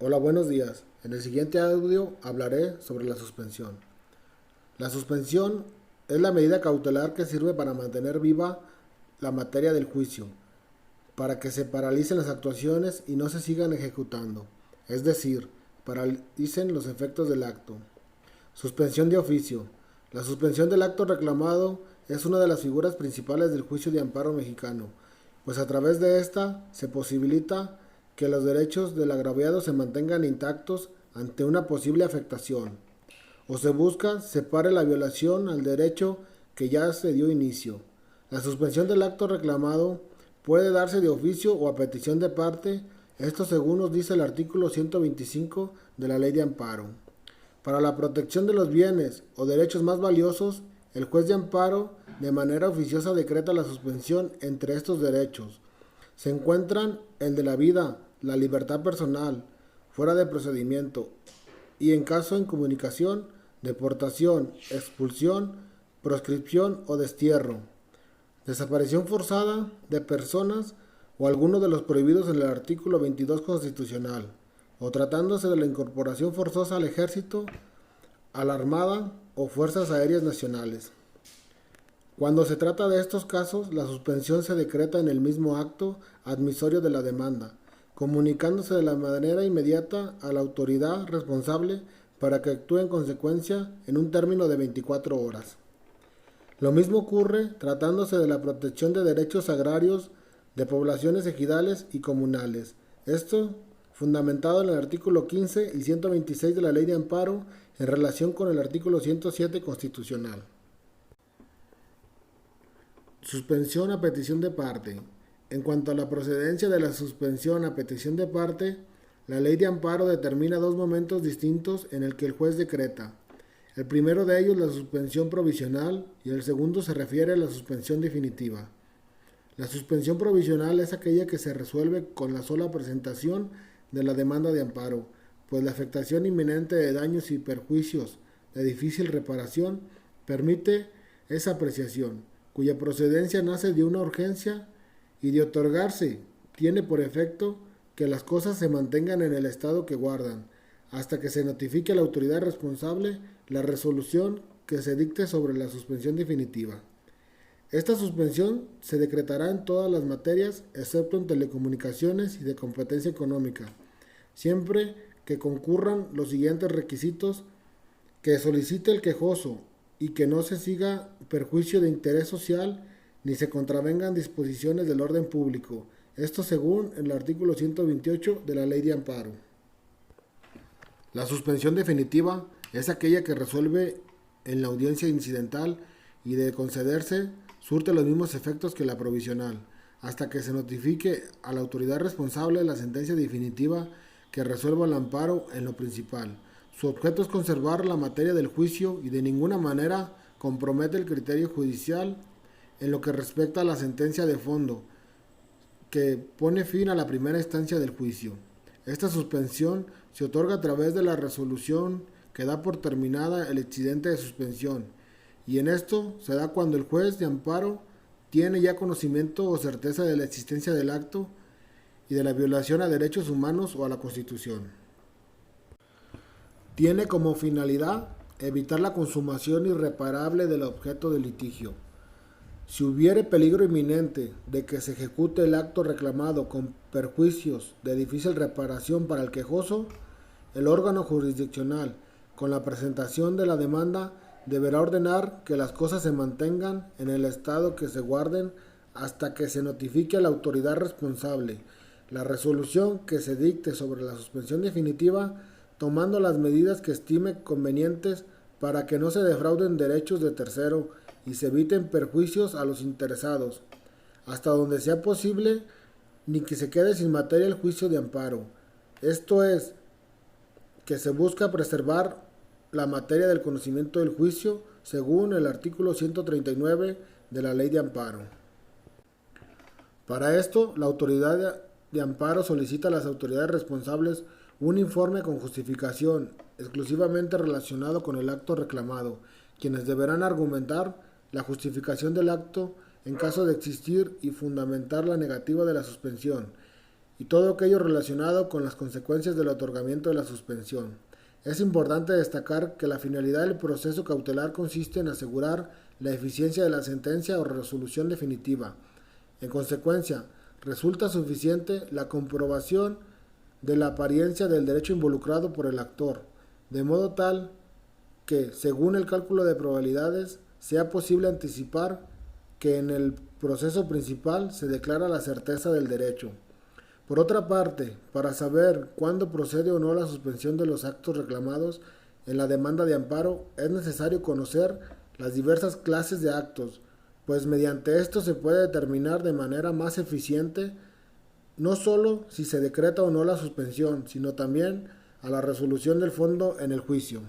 Hola, buenos días. En el siguiente audio hablaré sobre la suspensión. La suspensión es la medida cautelar que sirve para mantener viva la materia del juicio, para que se paralicen las actuaciones y no se sigan ejecutando, es decir, paralicen los efectos del acto. Suspensión de oficio. La suspensión del acto reclamado es una de las figuras principales del juicio de amparo mexicano, pues a través de esta se posibilita que los derechos del agraviado se mantengan intactos ante una posible afectación, o se busca separe la violación al derecho que ya se dio inicio. La suspensión del acto reclamado puede darse de oficio o a petición de parte, esto según nos dice el artículo 125 de la Ley de Amparo. Para la protección de los bienes o derechos más valiosos, el juez de amparo de manera oficiosa decreta la suspensión entre estos derechos. Se encuentran el de la vida, la libertad personal, fuera de procedimiento, y en caso de incomunicación, deportación, expulsión, proscripción o destierro, desaparición forzada de personas o alguno de los prohibidos en el artículo 22 constitucional, o tratándose de la incorporación forzosa al ejército, a la armada o fuerzas aéreas nacionales. Cuando se trata de estos casos, la suspensión se decreta en el mismo acto admisorio de la demanda, comunicándose de la manera inmediata a la autoridad responsable para que actúe en consecuencia en un término de 24 horas. Lo mismo ocurre tratándose de la protección de derechos agrarios de poblaciones ejidales y comunales. Esto fundamentado en el artículo 15 y 126 de la Ley de Amparo en relación con el artículo 107 constitucional. Suspensión a petición de parte. En cuanto a la procedencia de la suspensión a petición de parte, la Ley de Amparo determina dos momentos distintos en el que el juez decreta. El primero de ellos la suspensión provisional y el segundo se refiere a la suspensión definitiva. La suspensión provisional es aquella que se resuelve con la sola presentación de la demanda de amparo, pues la afectación inminente de daños y perjuicios de difícil reparación permite esa apreciación, cuya procedencia nace de una urgencia y de otorgarse tiene por efecto que las cosas se mantengan en el estado que guardan, hasta que se notifique a la autoridad responsable la resolución que se dicte sobre la suspensión definitiva. Esta suspensión se decretará en todas las materias, excepto en telecomunicaciones y de competencia económica, siempre que concurran los siguientes requisitos: que solicite el quejoso y que no se siga perjuicio de interés social ni se contravengan disposiciones del orden público. Esto según el artículo 128 de la Ley de Amparo. La suspensión definitiva es aquella que resuelve en la audiencia incidental y de concederse surte los mismos efectos que la provisional, hasta que se notifique a la autoridad responsable la sentencia definitiva que resuelva el amparo en lo principal. Su objeto es conservar la materia del juicio y de ninguna manera compromete el criterio judicial en lo que respecta a la sentencia de fondo, que pone fin a la primera instancia del juicio. Esta suspensión se otorga a través de la resolución que da por terminada el incidente de suspensión, y en esto se da cuando el juez de amparo tiene ya conocimiento o certeza de la existencia del acto y de la violación a derechos humanos o a la Constitución. Tiene como finalidad evitar la consumación irreparable del objeto del litigio. Si hubiere peligro inminente de que se ejecute el acto reclamado con perjuicios de difícil reparación para el quejoso, el órgano jurisdiccional, con la presentación de la demanda, deberá ordenar que las cosas se mantengan en el estado que se guarden hasta que se notifique a la autoridad responsable la resolución que se dicte sobre la suspensión definitiva, tomando las medidas que estime convenientes para que no se defrauden derechos de tercero y se eviten perjuicios a los interesados, hasta donde sea posible, ni que se quede sin materia el juicio de amparo. Esto es, que se busca preservar la materia del conocimiento del juicio según el artículo 139 de la Ley de Amparo. Para esto, la autoridad de amparo solicita a las autoridades responsables un informe con justificación exclusivamente relacionado con el acto reclamado, quienes deberán argumentar la justificación del acto en caso de existir y fundamentar la negativa de la suspensión, y todo aquello relacionado con las consecuencias del otorgamiento de la suspensión. Es importante destacar que la finalidad del proceso cautelar consiste en asegurar la eficiencia de la sentencia o resolución definitiva. En consecuencia, resulta suficiente la comprobación de la apariencia del derecho involucrado por el actor, de modo tal que, según el cálculo de probabilidades, sea posible anticipar que en el proceso principal se declara la certeza del derecho. Por otra parte, para saber cuándo procede o no la suspensión de los actos reclamados en la demanda de amparo, es necesario conocer las diversas clases de actos, pues mediante esto se puede determinar de manera más eficiente no sólo si se decreta o no la suspensión, sino también a la resolución del fondo en el juicio.